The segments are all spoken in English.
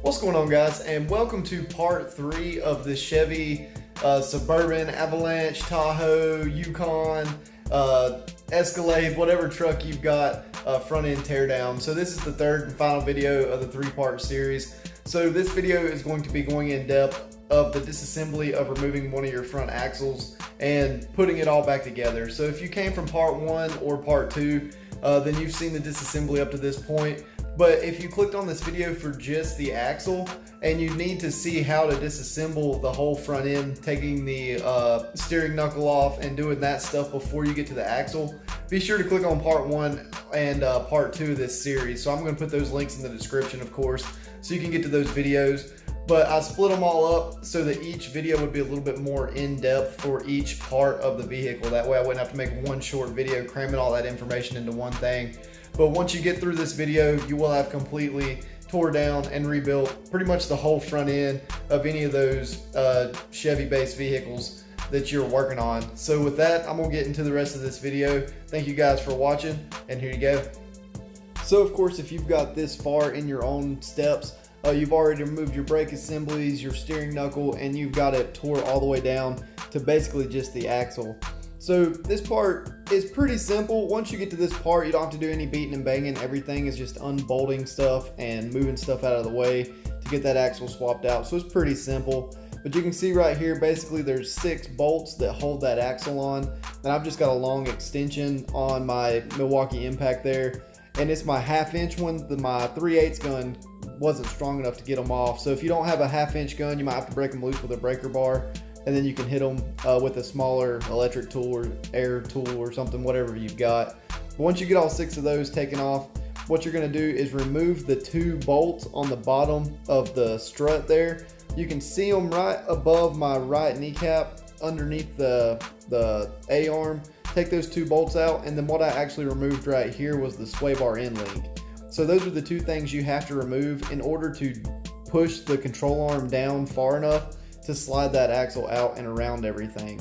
What's going on, guys, and welcome to part 3 of the Chevy Suburban, Avalanche, Tahoe, Yukon, Escalade, whatever truck you've got, front end teardown. So this is the third and final video of the 3-part series. So this video is going to be going in depth of the disassembly of removing one of your front axles and putting it all back together. So if you came from part 1 or part 2, then you've seen the disassembly up to this point. But if you clicked on this video for just the axle and you need to see how to disassemble the whole front end, taking the steering knuckle off and doing that stuff before you get to the axle, be sure to click on part 1 and part 2 of this series. So I'm going to put those links in the description, of course, so you can get to those videos. But I split them all up so that each video would be a little bit more in-depth for each part of the vehicle. That way I wouldn't have to make one short video cramming all that information into one thing. But once you get through this video, you will have completely tore down and rebuilt pretty much the whole front end of any of those Chevy-based vehicles that you're working on. So with that, I'm gonna get into the rest of this video. Thank you guys for watching, and here you go. So of course, if you've got this far in your own steps, you've already removed your brake assemblies, your steering knuckle, and you've got it tore all the way down to basically just the axle. So this part is pretty simple. Once you get to this part, you don't have to do any beating and banging. Everything is just unbolting stuff and moving stuff out of the way to get that axle swapped out. So it's pretty simple. But you can see right here, basically there's 6 bolts that hold that axle on. And I've just got a long extension on my Milwaukee impact there. And it's my 1/2 inch one. My 3/8 gun wasn't strong enough to get them off. So if you don't have a 1/2 inch gun, you might have to break them loose with a breaker bar. And then you can hit them with a smaller electric tool or air tool or something, whatever you've got. But once you get all 6 of those taken off, what you're going to do is remove the 2 bolts on the bottom of the strut there. You can see them right above my right kneecap underneath the A-arm. Take those 2 bolts out, and then what I actually removed right here was the sway bar end link. So those are the 2 things you have to remove in order to push the control arm down far enough to slide that axle out and around everything.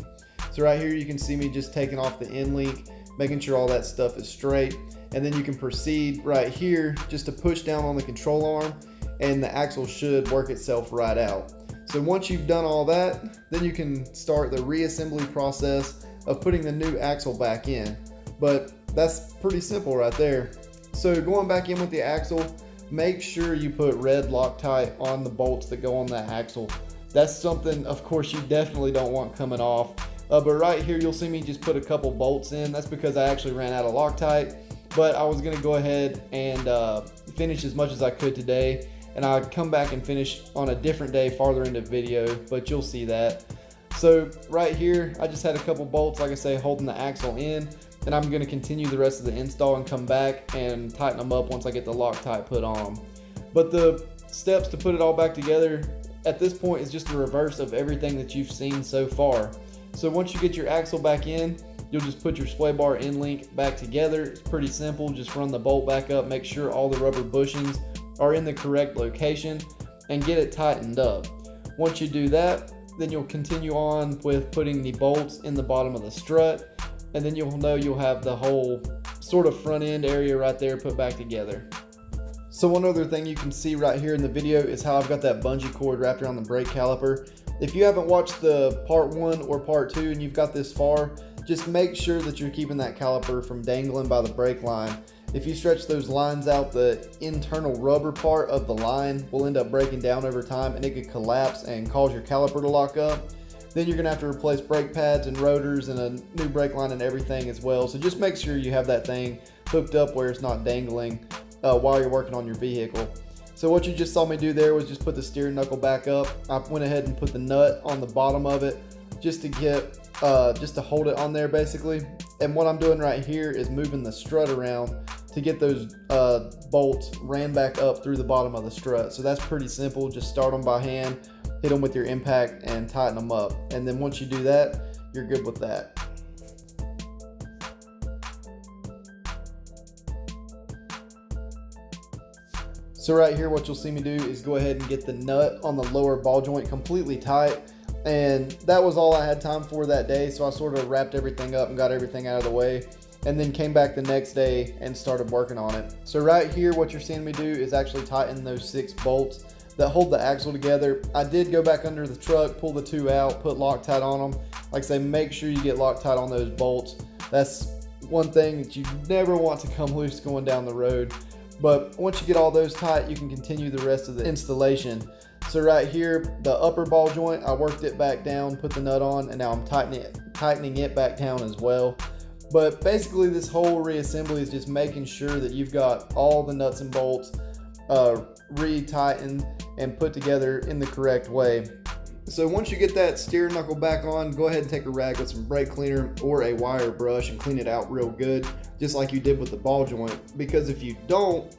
So right here you can see me just taking off the end link, making sure all that stuff is straight, and then you can proceed right here just to push down on the control arm, and the axle should work itself right out. So once you've done all that, then you can start the reassembly process of putting the new axle back in. But that's pretty simple right there. So going back in with the axle, make sure you put red Loctite on the bolts that go on that axle. That's something, of course, you definitely don't want coming off. But right here, you'll see me just put a couple bolts in. That's because I actually ran out of Loctite. But I was going to go ahead and finish as much as I could today. And I'd come back and finish on a different day farther into the video, but you'll see that. So right here, I just had a couple bolts, like I say, holding the axle in. And I'm going to continue the rest of the install and come back and tighten them up once I get the Loctite put on them. But the steps to put it all back together at this point is just a reverse of everything that you've seen so far. So once you get your axle back in, you'll just put your sway bar end link back together. It's pretty simple. Just run the bolt back up, make sure all the rubber bushings are in the correct location, and get it tightened up. Once you do that, then you'll continue on with putting the bolts in the bottom of the strut, and then you'll know you'll have the whole sort of front end area right there put back together. So one other thing you can see right here in the video is how I've got that bungee cord wrapped around the brake caliper. If you haven't watched the part 1 or part 2 and you've got this far, just make sure that you're keeping that caliper from dangling by the brake line. If you stretch those lines out, the internal rubber part of the line will end up breaking down over time, and it could collapse and cause your caliper to lock up. Then you're gonna have to replace brake pads and rotors and a new brake line and everything as well. So just make sure you have that thing hooked up where it's not dangling while you're working on your vehicle. So what you just saw me do there was just put the steering knuckle back up. I went ahead and put the nut on the bottom of it just to get just to hold it on there basically. And what I'm doing right here is moving the strut around to get those bolts ran back up through the bottom of the strut. So that's pretty simple. Just start them by hand, hit them with your impact, and tighten them up. And then once you do that, you're good with that. So right here, what you'll see me do is go ahead and get the nut on the lower ball joint completely tight. And that was all I had time for that day. So I sort of wrapped everything up and got everything out of the way, and then came back the next day and started working on it. So right here, what you're seeing me do is actually tighten those 6 bolts that hold the axle together. I did go back under the truck, pull the two out, put Loctite on them. Like I say, make sure you get Loctite on those bolts. That's one thing that you never want to come loose going down the road. But once you get all those tight, you can continue the rest of the installation. So right here, the upper ball joint, I worked it back down, put the nut on, and now I'm tightening it back down as well. But basically this whole reassembly is just making sure that you've got all the nuts and bolts re-tightened and put together in the correct way. So once you get that steering knuckle back on, go ahead and take a rag with some brake cleaner or a wire brush and clean it out real good, just like you did with the ball joint. Because if you don't,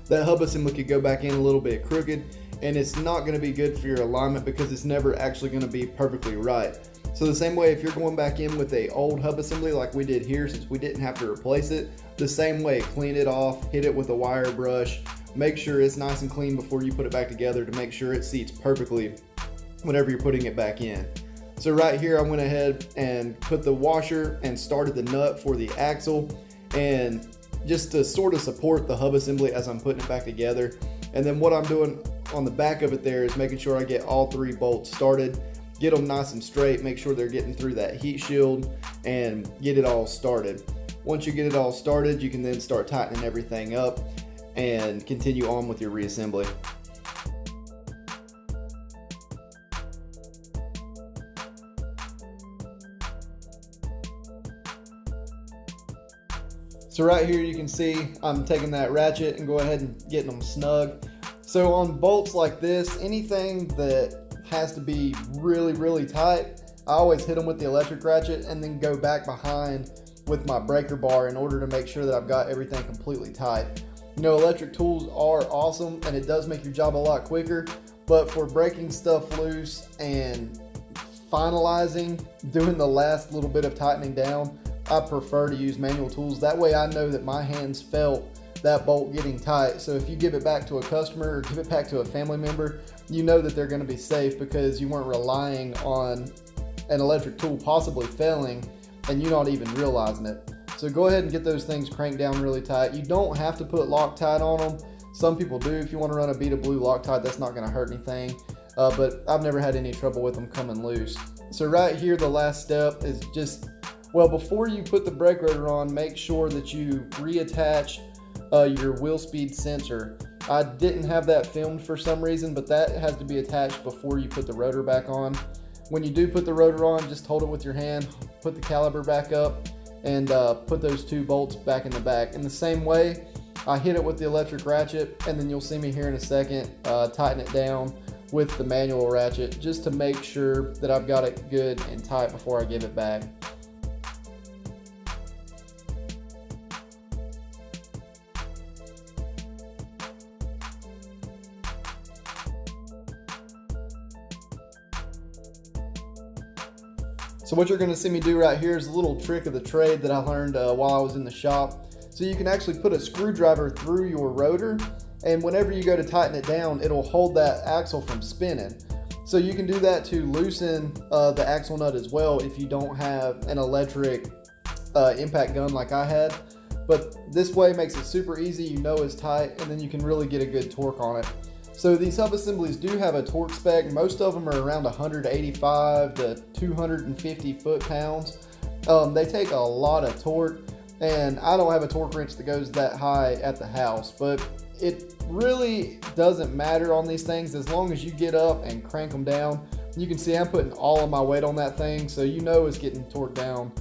that hub assembly could go back in a little bit crooked, and it's not going to be good for your alignment because it's never actually going to be perfectly right. So the same way, if you're going back in with a old hub assembly like we did here, since we didn't have to replace it, the same way, clean it off, hit it with a wire brush, make sure it's nice and clean before you put it back together to make sure it seats perfectly whenever you're putting it back in. So right here, I went ahead and put the washer and started the nut for the axle, and just to sort of support the hub assembly as I'm putting it back together. And then what I'm doing on the back of it there is making sure I get all three bolts started, get them nice and straight, make sure they're getting through that heat shield, and get it all started. Once you get it all started, you can then start tightening everything up and continue on with your reassembly. So right here you can see I'm taking that ratchet and go ahead and getting them snug. So on bolts like this, anything that has to be really, really tight, I always hit them with the electric ratchet and then go back behind with my breaker bar in order to make sure that I've got everything completely tight. You know, electric tools are awesome and it does make your job a lot quicker, but for breaking stuff loose and finalizing, doing the last little bit of tightening down, I prefer to use manual tools. That way I know that my hands felt that bolt getting tight. So if you give it back to a customer or give it back to a family member, you know that they're going to be safe because you weren't relying on an electric tool possibly failing and you not even realizing it. So go ahead and get those things cranked down really tight. You don't have to put Loctite on them. Some people do. If you want to run a bead of blue Loctite, that's not going to hurt anything. But I've never had any trouble with them coming loose. So right here, the last step is just, well, before you put the brake rotor on, make sure that you reattach your wheel speed sensor. I didn't have that filmed for some reason, but that has to be attached before you put the rotor back on. When you do put the rotor on, just hold it with your hand, put the caliper back up, and put those two bolts back in the back. In the same way, I hit it with the electric ratchet, and then you'll see me here in a second tighten it down with the manual ratchet just to make sure that I've got it good and tight before I give it back. So what you're going to see me do right here is a little trick of the trade that I learned while I was in the shop. So you can actually put a screwdriver through your rotor, and whenever you go to tighten it down, it'll hold that axle from spinning. So you can do that to loosen the axle nut as well if you don't have an electric impact gun like I had. But this way makes it super easy, you know it's tight, and then you can really get a good torque on it. So these hub assemblies do have a torque spec. Most of them are around 185 to 250 foot-pounds. They take a lot of torque, and I don't have a torque wrench that goes that high at the house, but it really doesn't matter on these things as long as you get up and crank them down. You can see I'm putting all of my weight on that thing, so you know it's getting torqued down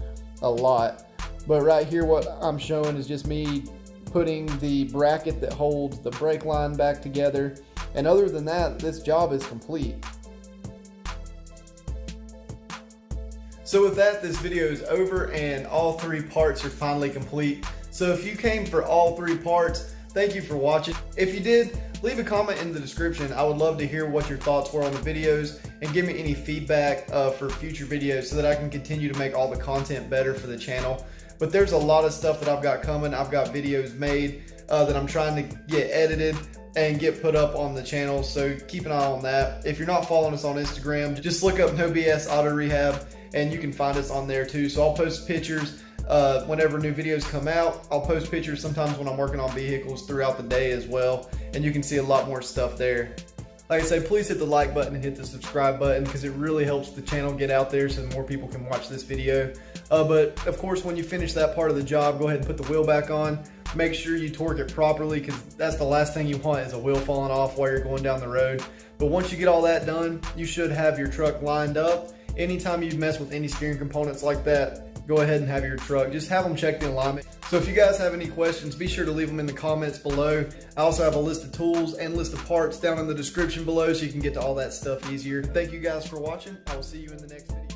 a lot. But right here, what I'm showing is just me putting the bracket that holds the brake line back together. And other than that, this job is complete. So with that, this video is over and all three parts are finally complete. So if you came for all three parts, thank you for watching. If you did, leave a comment in the description. I would love to hear what your thoughts were on the videos and give me any feedback for future videos so that I can continue to make all the content better for the channel. But there's a lot of stuff that I've got coming. I've got videos made that I'm trying to get edited and get put up on the channel, so keep an eye on that. If you're not following us on Instagram, just look up No BS Auto Rehab and you can find us on there too. So I'll post pictures whenever new videos come out. I'll post pictures sometimes when I'm working on vehicles throughout the day as well, and you can see a lot more stuff there. like I say, please hit the like button and hit the subscribe button because it really helps the channel get out there so more people can watch this video. But of course, when you finish that part of the job, go ahead and put the wheel back on. Make sure you torque it properly because that's the last thing you want is a wheel falling off while you're going down the road. But once you get all that done, you should have your truck lined up. Anytime you mess with any steering components like that, go ahead and have your truck. Just have them check the alignment. So if you guys have any questions, be sure to leave them in the comments below. I also have a list of tools and list of parts down in the description below so you can get to all that stuff easier. Thank you guys for watching. I will see you in the next video.